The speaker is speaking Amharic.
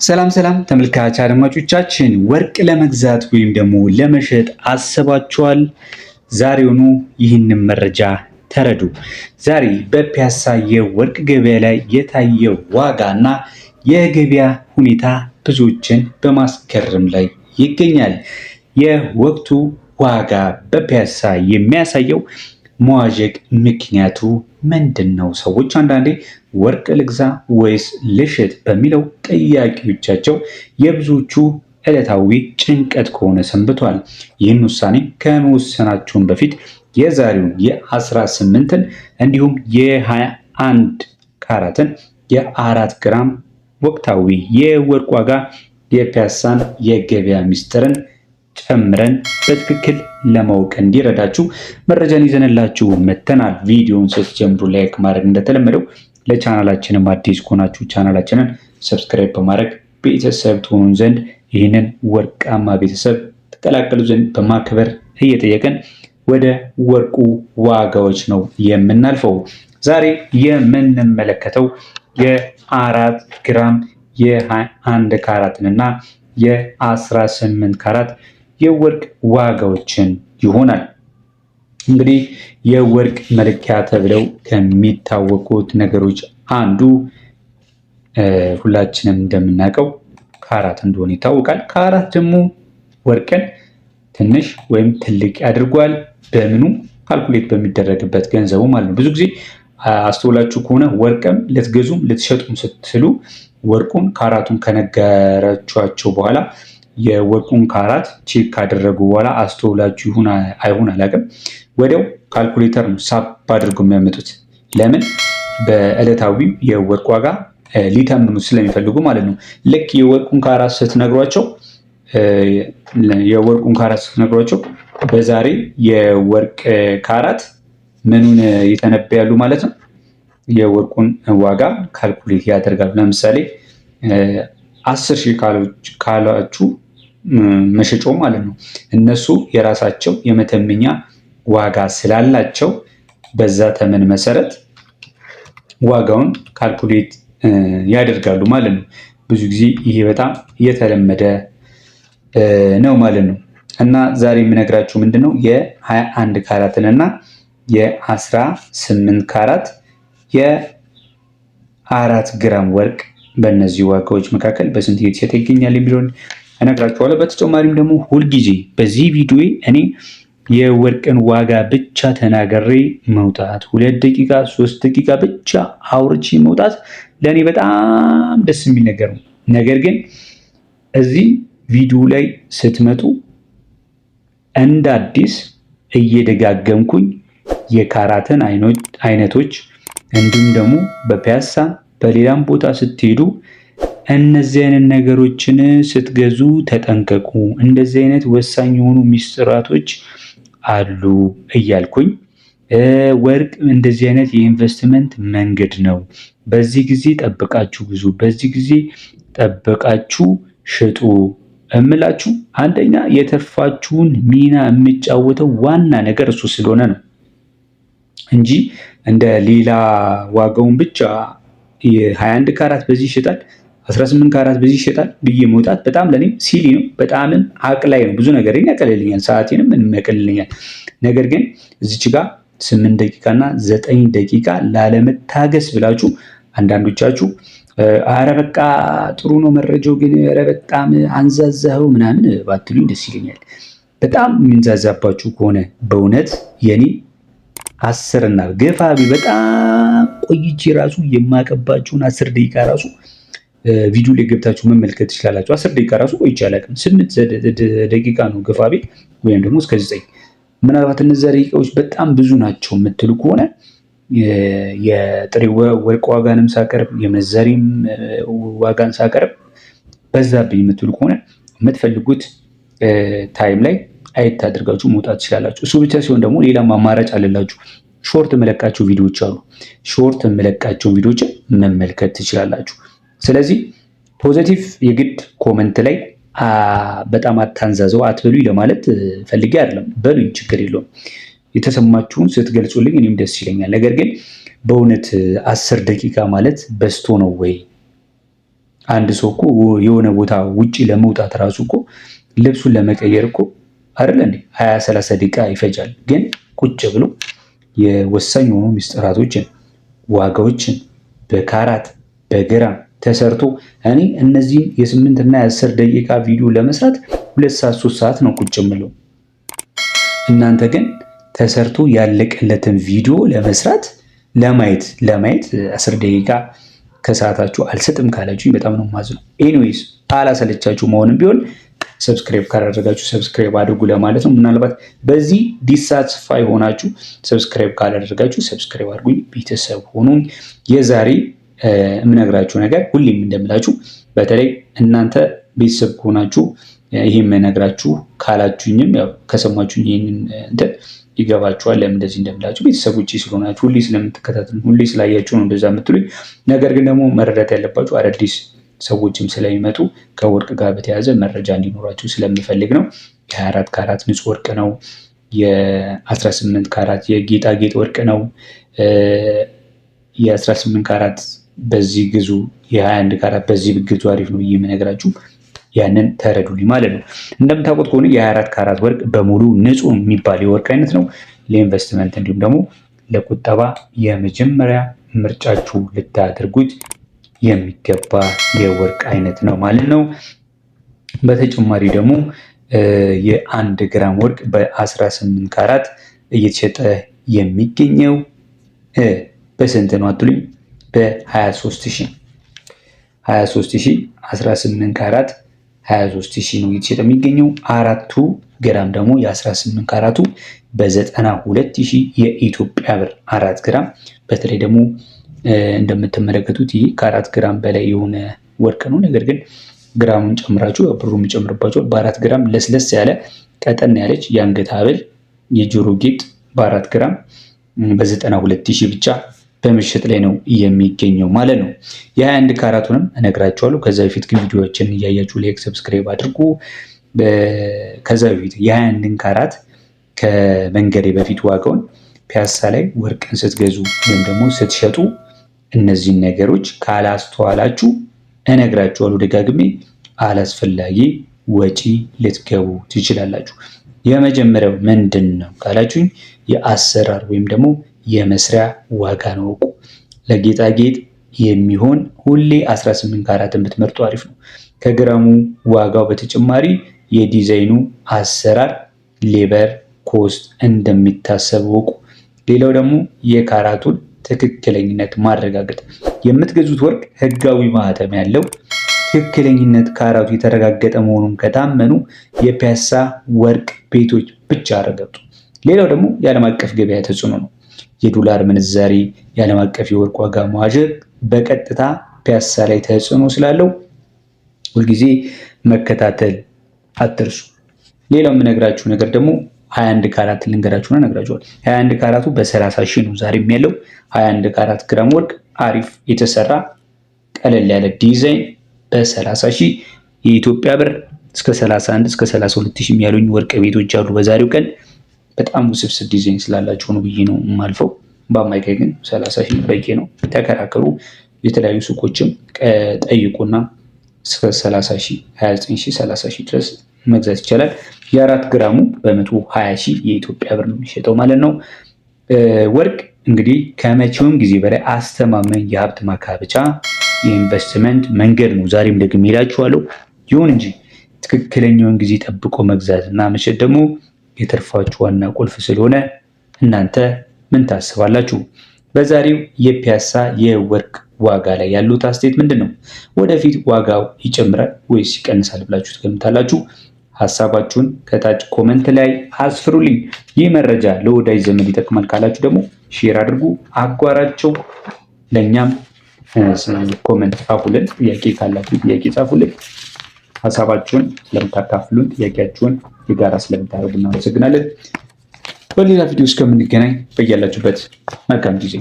ሰላም ሰላም ተመልካች አድማጮቻችን፣ ወርቅ ለመግዛት ወይም ደግሞ ለመሸጥ አስባችኋል? ዛሬውኑ ይህንን መረጃ ተረዱ። ዛሬ በፒያሳ የወርቅ ገበያ ላይ የታየው ዋጋና የገበያ ሁኔታ ብዙዎችን በማስገረም ላይ ይገኛል። የወቅቱ ዋጋ በፒያሳ የሚያሳየው መዋዠቅ ምክንያቱ ምንድን ነው? ሰዎች አንዳንዴ ወርቅ ልግዛ ወይስ ልሽጥ በሚለው ጥያቄዎቻቸው የብዙዎቹ ዕለታዊ ጭንቀት ከሆነ ሰንብቷል። ይህን ውሳኔ ከመወሰናቸውን በፊት የዛሬውን የ18ን እንዲሁም የ21 ካራትን የ4 ግራም ወቅታዊ የወርቅ ዋጋ የፒያሳን የገበያ ሚስጥርን ጨምረን በትክክል ለማወቅ እንዲረዳችሁ መረጃን ይዘንላችሁ መተናል። ቪዲዮውን ስትጀምሩ ላይክ ማድረግ እንደተለመደው፣ ለቻናላችንም አዲስ ከሆናችሁ ቻናላችንን ሰብስክራይብ በማድረግ ቤተሰብ ትሆኑ ዘንድ ይህንን ወርቃማ ቤተሰብ ተቀላቀሉ ዘንድ በማክበር እየጠየቅን ወደ ወርቁ ዋጋዎች ነው የምናልፈው። ዛሬ የምንመለከተው የ4 ግራም የ21 ካራትንና የ18 ካራት የወርቅ ዋጋዎችን ይሆናል። እንግዲህ የወርቅ መለኪያ ተብለው ከሚታወቁት ነገሮች አንዱ ሁላችንም እንደምናውቀው ካራት እንደሆነ ይታወቃል። ካራት ደግሞ ወርቅን ትንሽ ወይም ትልቅ ያድርጓል። በምኑ ካልኩሌት በሚደረግበት ገንዘቡ ማለት ነው። ብዙ ጊዜ አስተውላችሁ ከሆነ ወርቅም ልትገዙም ልትሸጡም ስትሉ ወርቁን ካራቱን ከነገራችኋቸው በኋላ የወርቁን ካራት ቼክ ካደረጉ በኋላ አስተውላችሁ ይሁን አይሁን አላውቅም፣ ወዲያው ካልኩሌተር ነው ሳብ አድርገው የሚያመጡት። ለምን? በዕለታዊው የወርቅ ዋጋ ሊተምኑ ስለሚፈልጉ ማለት ነው። ልክ የወርቁን ካራት ስትነግሯቸው በዛሬ የወርቅ ካራት ምኑን ይተነብያሉ ማለት ነው? የወርቁን ዋጋ ካልኩሌት ያደርጋሉ። ለምሳሌ 10,000 ካላችሁ መሸጫው ማለት ነው። እነሱ የራሳቸው የመተመኛ ዋጋ ስላላቸው በዛ ተመን መሰረት ዋጋውን ካልኩሌት ያደርጋሉ ማለት ነው። ብዙ ጊዜ ይሄ በጣም የተለመደ ነው ማለት ነው። እና ዛሬ የምነግራችሁ ምንድነው የ21 ካራትን እና የ18 ካራት የ4 ግራም ወርቅ በእነዚህ ዋጋዎች መካከል በስንት እየተሸጠ ይገኛል የሚለውን እነግራችኋለሁ። በተጨማሪም ደግሞ ሁልጊዜ በዚህ ቪዲዮ እኔ የወርቅን ዋጋ ብቻ ተናገሬ መውጣት 2 ደቂቃ 3 ደቂቃ ብቻ አውርቼ መውጣት ለእኔ በጣም ደስ የሚል ነገር ነው። ነገር ግን እዚህ ቪዲዮ ላይ ስትመጡ እንደ አዲስ እየደጋገምኩኝ የካራትን አይነቶች እንዲሁም ደግሞ በፒያሳ በሌላም ቦታ ስትሄዱ እነዚህ አይነት ነገሮችን ስትገዙ ተጠንቀቁ፣ እንደዚህ አይነት ወሳኝ የሆኑ ሚስጥራቶች አሉ እያልኩኝ ወርቅ እንደዚህ አይነት የኢንቨስትመንት መንገድ ነው፣ በዚህ ጊዜ ጠብቃችሁ ግዙ፣ በዚህ ጊዜ ጠብቃችሁ ሽጡ እምላችሁ አንደኛ የትርፋችሁን ሚና የሚጫወተው ዋና ነገር እሱ ስለሆነ ነው እንጂ እንደ ሌላ ዋጋውን ብቻ የ21 ካራት በዚህ ይሸጣል 18 ካራት በዚህ ይሸጣል ብዬ መውጣት በጣም ለኔ ሲሊ ነው። በጣምም አቅላይ ነው። ብዙ ነገርን ያቀልልኛል፣ ሰዓቴንም ምንም ያቀልልኛል። ነገር ግን እዚች ጋር 8 ደቂቃ እና 9 ደቂቃ ላለመታገስ ብላችሁ አንዳንዶቻችሁ አረ በቃ ጥሩ ነው መረጃው፣ ግን አረ በጣም አንዛዛው ምናምን ባትሉኝ ደስ ይለኛል። በጣም የሚንዛዛባችሁ ከሆነ በእውነት የኔ 10 እና ገፋቢ በጣም ቆይቼ ራሱ የማቀባችሁን 10 ደቂቃ ራሱ ቪዲዮ ላይ ገብታችሁ መመልከት ትችላላችሁ። 10 ደቂቃ ራሱ ቆይቼ አላውቅም። 8 ደቂቃ ነው ገፋቢ ወይም ደግሞ እስከ 9። ምናልባት እነዚያ ደቂቃዎች በጣም ብዙ ናቸው የምትሉ ከሆነ የጥሬ ወርቅ ዋጋንም ሳቀርብ የምንዛሬም ዋጋን ሳቀርብ በዛብኝ የምትሉ ከሆነ የምትፈልጉት ታይም ላይ አየት አድርጋችሁ መውጣት ትችላላችሁ። እሱ ብቻ ሲሆን ደግሞ ሌላም አማራጭ አለላችሁ። ሾርት የምለቃቸው ቪዲዮዎች አሉ። ሾርት የምለቃቸው ቪዲዮዎችን መመልከት ትችላላችሁ። ስለዚህ ፖዚቲቭ የግድ ኮመንት ላይ በጣም አታንዛዘው አትበሉኝ ለማለት ፈልጌ አይደለም። በሉኝ፣ ችግር የለውም። የተሰማችሁን ስትገልጹልኝ እኔም ደስ ይለኛል። ነገር ግን በእውነት 10 ደቂቃ ማለት በስቶ ነው ወይ? አንድ ሰው እኮ የሆነ ቦታ ውጪ ለመውጣት ራሱ እኮ ልብሱን ለመቀየር እኮ አይደል እንዴ 20-30 ደቂቃ ይፈጃል። ግን ቁጭ ብሎ የወሳኝ የሆኑ ሚስጥራቶችን ዋጋዎችን በካራት በግራም ተሰርቶ እኔ እነዚህ የ8 እና የ10 ደቂቃ ቪዲዮ ለመስራት 2 ሰዓት 3 ሰዓት ነው ቁጭ ምለው። እናንተ ግን ተሰርቶ ያለቀለትን ቪዲዮ ለመስራት ለማየት 10 ደቂቃ ከሰዓታችሁ አልሰጥም ካላችሁ በጣም ነው ማዝነው። ኤኒዌይስ አላሰለቻችሁ መሆንም ቢሆን ሰብስክራይብ ካላደረጋችሁ ሰብስክራይብ አድርጉ ለማለት ነው። ምናልባት በዚህ ዲሳትስፋይ ሆናችሁ ሰብስክራይብ ካላደረጋችሁ ሰብስክራይብ አድርጉኝ፣ ቤተሰብ ሆኑኝ። የዛሬ የምነግራችሁ ነገር ሁሌም እንደምላችሁ በተለይ እናንተ ቤተሰብ ከሆናችሁ ይሄን መነግራችሁ ካላችሁኝም ያው ከሰማችሁኝ ይሄንን እንትን ይገባችኋል ለምን እንደዚህ እንደምላችሁ። ቤተሰቦቼ ስለሆናችሁ ሁሌ ስለምትከታተሉ ሁሌ ስላያችሁ ነው እንደዛ የምትሉኝ። ነገር ግን ደግሞ መረዳት ያለባችሁ አዳዲስ ሰዎችም ስለሚመጡ ከወርቅ ጋር በተያያዘ መረጃ እንዲኖራችሁ ስለምፈልግ ነው። የ24 ካራት ንጹህ ወርቅ ነው። የ18 ካራት የጌጣጌጥ ወርቅ ነው። የ18 ካራት በዚህ ግዙ፣ የ21 ካራት በዚህ ግዙ አሪፍ ነው የምነግራችሁ። ያንን ተረዱልኝ ማለት ነው። እንደምታውቁት ከሆነ የ24 ካራት ወርቅ በሙሉ ንጹህ የሚባል የወርቅ አይነት ነው። ለኢንቨስትመንት እንዲሁም ደግሞ ለቁጠባ የመጀመሪያ ምርጫችሁ ልታደርጉት የሚገባ የወርቅ አይነት ነው ማለት ነው። በተጨማሪ ደግሞ የ1 ግራም ወርቅ በ18 ካራት እየተሸጠ የሚገኘው በስንት ነው አትሉኝ? በ23000 18 ካራት 23000 ነው እየተሸጠ የሚገኘው። 4 ግራም ደግሞ የ18 ካራቱ በ92000 የኢትዮጵያ ብር 4 ግራም። በተለይ ደግሞ እንደምትመለከቱት ይህ ከ4 ግራም በላይ የሆነ ወርቅ ነው። ነገር ግን ግራሙን ጨምራችሁ ብሩም ይጨምርባችኋል። በ4 ግራም ለስለስ ያለ ቀጠን ያለች የአንገት ሐብል የጆሮ ጌጥ በ4 ግራም በ92000 ብቻ በምሽት ላይ ነው የሚገኘው ማለት ነው። የ21 ካራቱንም እነግራችኋለሁ። ከዛ በፊት ግን ቪዲዮዎችን እያያችሁ ላይክ ሰብስክራይብ አድርጉ። ከዛ በፊት የ21 ካራት ከመንገዴ በፊት ዋጋውን ፒያሳ ላይ ወርቅን ስትገዙ ወይም ደግሞ ስትሸጡ እነዚህን ነገሮች ካላስተዋላችሁ እነግራችኋለሁ ደጋግሜ አላስፈላጊ ወጪ ልትገቡ ትችላላችሁ። የመጀመሪያው ምንድን ነው ካላችሁኝ የአሰራር ወይም ደግሞ የመስሪያ ዋጋ ነው። እውቁ ለጌጣጌጥ የሚሆን ሁሌ 18 ካራትን ብትመርጡ አሪፍ ነው። ከግራሙ ዋጋው በተጨማሪ የዲዛይኑ አሰራር ሌበር ኮስት እንደሚታሰብ እውቁ። ሌላው ደግሞ የካራቱን ትክክለኝነት ማረጋገጥ። የምትገዙት ወርቅ ህጋዊ ማህተም ያለው ትክክለኝነት ካራቱ የተረጋገጠ መሆኑን ከታመኑ የፒያሳ ወርቅ ቤቶች ብቻ አረጋግጡ። ሌላው ደግሞ የዓለም አቀፍ ገበያ ተጽዕኖ ነው። የዶላር ምንዛሬ የዓለም አቀፍ የወርቅ ዋጋ መዋዠቅ በቀጥታ ፒያሳ ላይ ተጽዕኖ ስላለው ሁልጊዜ መከታተል አትርሱ። ሌላው የምነግራችሁ ነገር ደግሞ 21 ካራት ልንገራችሁና ነግራችኋል። 21 ካራቱ በ30,000 ነው ዛሬም ያለው። 21 ካራት ግራም ወርቅ አሪፍ የተሰራ ቀለል ያለ ዲዛይን በ30,000 የኢትዮጵያ ብር እስከ 31 እስከ 32,000 ያሉኝ ወርቅ ቤቶች አሉ በዛሬው ቀን። በጣም ውስብስብ ዲዛይን ስላላቸው ነው ብዬ ነው የማልፈው። በአማካይ ግን 30,000 በቂ ነው። ተከራከሩ። የተለያዩ ሱቆችም ጠይቁና እስከ 30,000 29,000 30,000 ድረስ መግዛት ይቻላል። የ4 ግራሙ በ120,000 የኢትዮጵያ ብር ነው የሚሸጠው ማለት ነው። ወርቅ እንግዲህ ከመቼውም ጊዜ በላይ አስተማማኝ የሀብት ማካበቻ የኢንቨስትመንት መንገድ ነው። ዛሬም ደግሜ እላችኋለሁ። ይሁን እንጂ ትክክለኛውን ጊዜ ጠብቆ መግዛት እና መሸጥ ደግሞ የትርፋችሁ ዋና ቁልፍ ስለሆነ እናንተ ምን ታስባላችሁ? በዛሬው የፒያሳ የወርቅ ዋጋ ላይ ያሉት አስተያየት ምንድን ነው? ወደፊት ዋጋው ይጨምራል ወይስ ይቀንሳል ብላችሁ ትገምታላችሁ? ሀሳባችሁን ከታች ኮመንት ላይ አስፍሩልኝ። ይህ መረጃ ለወዳጅ ዘመድ ይጠቅማል ካላችሁ ደግሞ ሼር አድርጉ፣ አጓራቸው። ለእኛም ኮመንት ጻፉልን። ጥያቄ ካላችሁ ጥያቄ ጻፉልን። ሀሳባችሁን ስለምታካፍሉን ጥያቄያችሁን የጋራ ስለምታደርጉ እናመሰግናለን። በሌላ ቪዲዮ እስከምንገናኝ በያላችሁበት መልካም ጊዜ